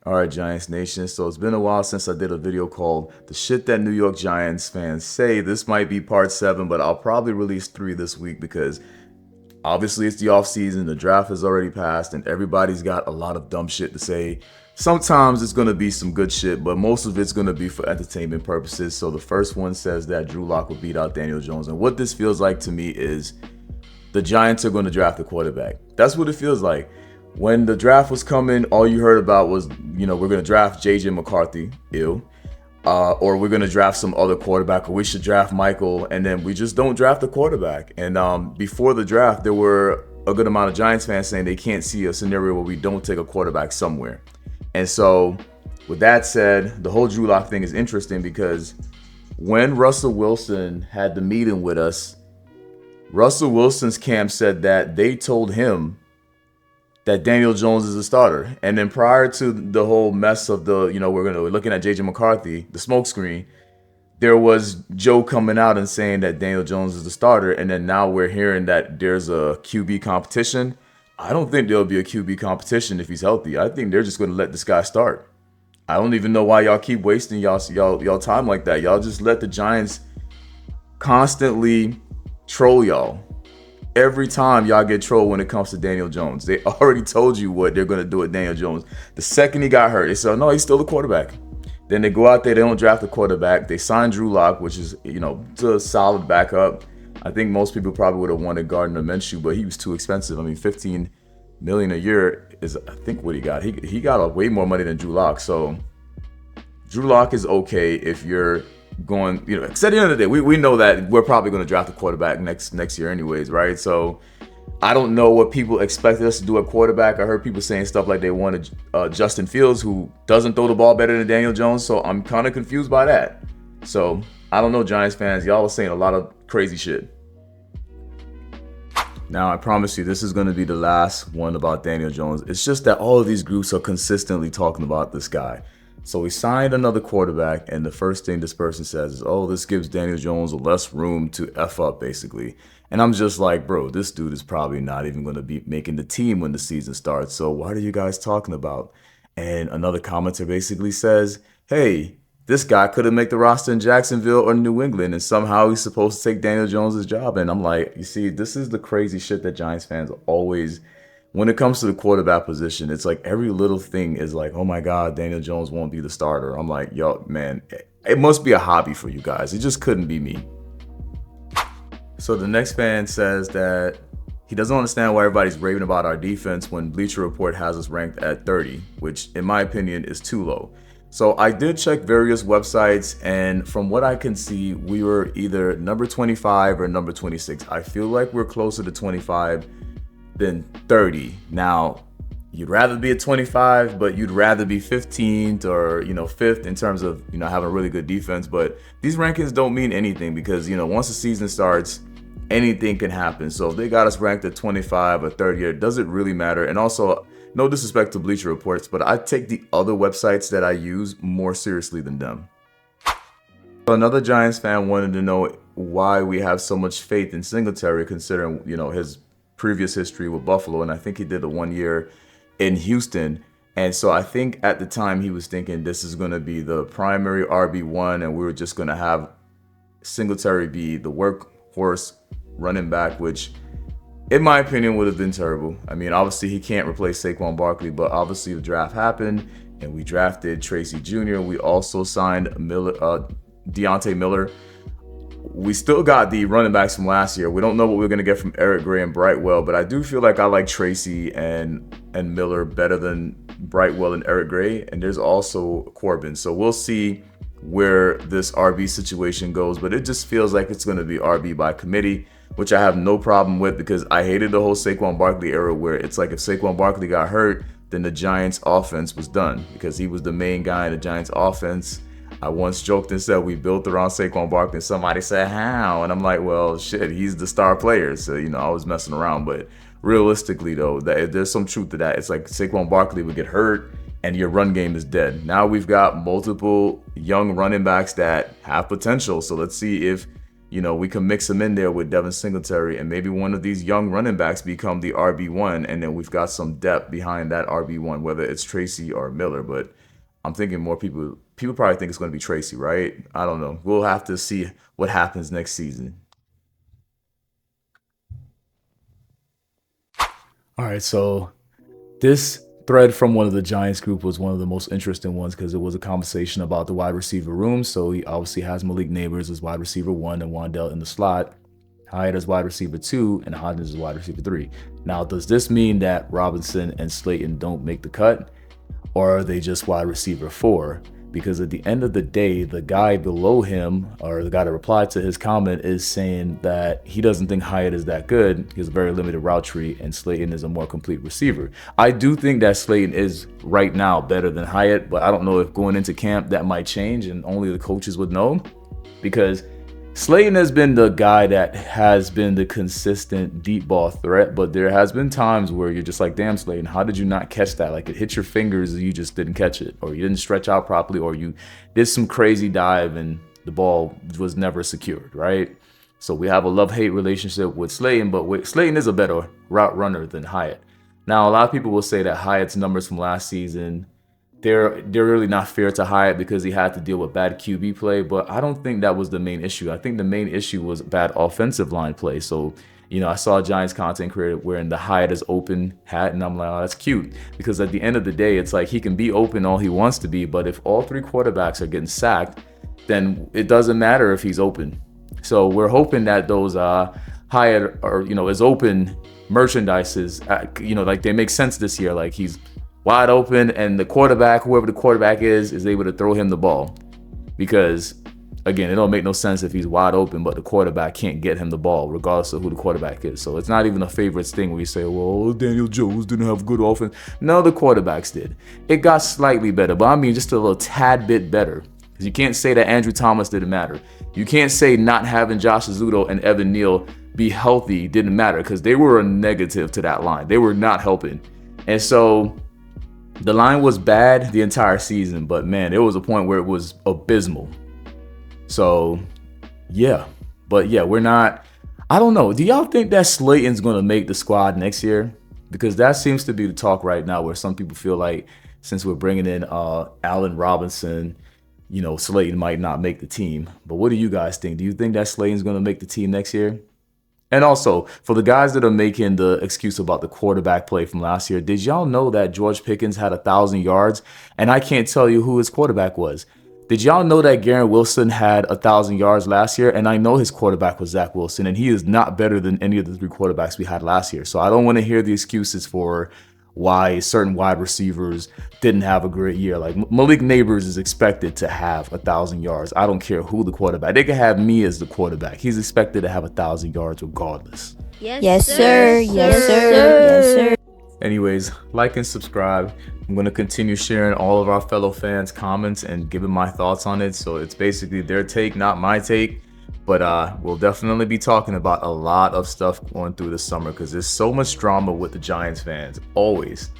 All right, Giants Nation. So it's been a while since I did a video called The Shit That New York Giants Fans Say. This might be part 7, but I'll probably release 3 this week because obviously it's the off season, the draft has already passed, and everybody's got a lot of dumb shit to say. Sometimes it's going to be some good shit, but most of it's going to be for entertainment purposes. So the first one says that Drew Lock will beat out Daniel Jones. And what this feels like to me is the Giants are going to draft a quarterback. That's what it feels like. When the draft was coming, all you heard about was, we're going to draft JJ McCarthy, or we're going to draft some other quarterback, or we should draft Michael, and then we just don't draft a quarterback. And before the draft, there were a good amount of Giants fans saying they can't see a scenario where we don't take a quarterback somewhere. And so, with that said, the whole Drew Lock thing is interesting because when Russell Wilson had the meeting with us, Russell Wilson's camp said that they told him that Daniel Jones is a starter. And then prior to the whole mess of we're looking at JJ McCarthy, the smokescreen, there was Joe coming out and saying that Daniel Jones is the starter. And then now we're hearing that there's a QB competition. I don't think there'll be a QB competition if he's healthy. I think they're just going to let this guy start. I don't even know why y'all keep wasting y'all time like that. Y'all just let the Giants constantly troll y'all. Every time y'all get trolled when it comes to Daniel Jones. They already told you what they're going to do with Daniel Jones. The second he got hurt, they said, no, he's still the quarterback. Then they go out there, they don't draft a quarterback. They sign Drew Lock, which is, it's a solid backup. I think most people probably would have wanted Gardner Minshew, but he was too expensive. I mean, $15 million a year is, I think, what he got. He got way more money than Drew Lock. So Drew Lock is okay if you're going, because at the end of the day, we know that we're probably going to draft a quarterback next year anyways, right? So I don't know what people expected us to do at quarterback. I heard people saying stuff like they wanted Justin Fields, who doesn't throw the ball better than Daniel Jones. So I'm kind of confused by that. So I don't know, Giants fans. Y'all are saying a lot of crazy shit. Now, I promise you, this is going to be the last one about Daniel Jones. It's just that all of these groups are consistently talking about this guy. So we signed another quarterback, and the first thing this person says is, oh, this gives Daniel Jones less room to F up, basically. And I'm just like, bro, this dude is probably not even going to be making the team when the season starts. So what are you guys talking about? And another commenter basically says, hey, this guy couldn't make the roster in Jacksonville or New England, and somehow he's supposed to take Daniel Jones' job. And I'm like, you see, this is the crazy shit that Giants fans always, when it comes to the quarterback position, it's like every little thing is like, oh my God, Daniel Jones won't be the starter. I'm like, yo, man, it must be a hobby for you guys. It just couldn't be me. So the next fan says that he doesn't understand why everybody's raving about our defense when Bleacher Report has us ranked at 30, which in my opinion is too low. So I did check various websites, and from what I can see, we were either number 25 or number 26. I feel like we're closer to 25 than 30. Now, you'd rather be at 25, but you'd rather be 15th or, 5th in terms of, having a really good defense. But these rankings don't mean anything because, once the season starts, anything can happen. So if they got us ranked at 25 or 30, it doesn't really matter. And also, no disrespect to Bleacher Reports, but I take the other websites that I use more seriously than them. So another Giants fan wanted to know why we have so much faith in Singletary considering, his previous history with Buffalo, and I think he did a 1 year in Houston. And so I think at the time he was thinking this is going to be the primary RB1 and we were just going to have Singletary be the workhorse running back, which in my opinion would have been terrible. I mean, obviously he can't replace Saquon Barkley, but obviously the draft happened and we drafted Tracy Jr. We also signed Deontay Miller. We still got the running backs from last year. We don't know what we're going to get from Eric Gray and Brightwell, but I do feel like I like Tracy and Miller better than Brightwell and Eric Gray. And there's also Corbin. So we'll see where this RB situation goes, but it just feels like it's going to be RB by committee, which I have no problem with because I hated the whole Saquon Barkley era where it's like if Saquon Barkley got hurt, then the Giants offense was done because he was the main guy in the Giants offense. I once joked and said we built around Saquon Barkley, and somebody said how, and I'm like, well, shit, he's the star player, so I was messing around. But realistically, though, there's some truth to that. It's like Saquon Barkley would get hurt, and your run game is dead. Now we've got multiple young running backs that have potential, so let's see if you know, we can mix him in there with Devin Singletary, and maybe one of these young running backs become the RB1, and then we've got some depth behind that RB1, whether it's Tracy or Miller. But I'm thinking more people probably think it's going to be Tracy, right? I don't know. We'll have to see what happens next season. All right, so this thread from one of the Giants group was one of the most interesting ones because it was a conversation about the wide receiver room. So he obviously has Malik Neighbors as wide receiver 1 and Wandell in the slot, Hyatt as wide receiver 2, and Hodgins as wide receiver 3. Now, does this mean that Robinson and Slayton don't make the cut, or are they just wide receiver 4? Because at the end of the day, the guy below him, or the guy that replied to his comment, is saying that he doesn't think Hyatt is that good. He has a very limited route tree, and Slayton is a more complete receiver. I do think that Slayton is right now better than Hyatt, but I don't know if going into camp that might change, and only the coaches would know. Because Slayton has been the guy that has been the consistent deep ball threat, but there has been times where you're just like, damn, Slayton, how did you not catch that? Like, it hit your fingers and you just didn't catch it, or you didn't stretch out properly, or you did some crazy dive and the ball was never secured, right? So we have a love-hate relationship with Slayton, but Slayton is a better route runner than Hyatt. Now, a lot of people will say that Hyatt's numbers from last season, they're really not fair to Hyatt because he had to deal with bad QB play, but I don't think that was the main issue. I think the main issue was bad offensive line play. So, you know, I saw a Giants content creator wearing the Hyatt is open hat, and I'm like, oh, that's cute. Because at the end of the day, it's like he can be open all he wants to be, but if all 3 quarterbacks are getting sacked, then it doesn't matter if he's open. So we're hoping that those Hyatt or, you know, is open merchandises, you know, like they make sense this year. Like he's wide open, and the quarterback, whoever the quarterback is able to throw him the ball. Because, again, it don't make no sense if he's wide open, but the quarterback can't get him the ball, regardless of who the quarterback is. So it's not even a favorites thing where you say, well, Daniel Jones didn't have good offense. No, the quarterbacks did. It got slightly better, but I mean just a little tad bit better. Because you can't say that Andrew Thomas didn't matter. You can't say not having Josh Azuto and Evan Neal be healthy didn't matter, because they were a negative to that line. They were not helping. And so the line was bad the entire season, but man, there was a point where it was abysmal. So, yeah. But yeah, we're not, I don't know. Do y'all think that Slayton's going to make the squad next year? Because that seems to be the talk right now, where some people feel like since we're bringing in Allen Robinson, you know, Slayton might not make the team. But what do you guys think? Do you think that Slayton's going to make the team next year? And also, for the guys that are making the excuse about the quarterback play from last year, did y'all know that George Pickens had 1,000 yards? And I can't tell you who his quarterback was. Did y'all know that Garrett Wilson had 1,000 yards last year? And I know his quarterback was Zach Wilson, and he is not better than any of the 3 quarterbacks we had last year. So I don't want to hear the excuses for why certain wide receivers didn't have a great year. Like Malik Neighbors is expected to have 1,000 yards. I don't care who the quarterback. They could have me as the quarterback. He's expected to have 1,000 yards regardless. Yes, sir. Yes, sir. Yes, sir. Anyways, like and subscribe. I'm going to continue sharing all of our fellow fans' comments and giving my thoughts on it. So it's basically their take, not my take. But we'll definitely be talking about a lot of stuff going through the summer because there's so much drama with the Giants fans, always.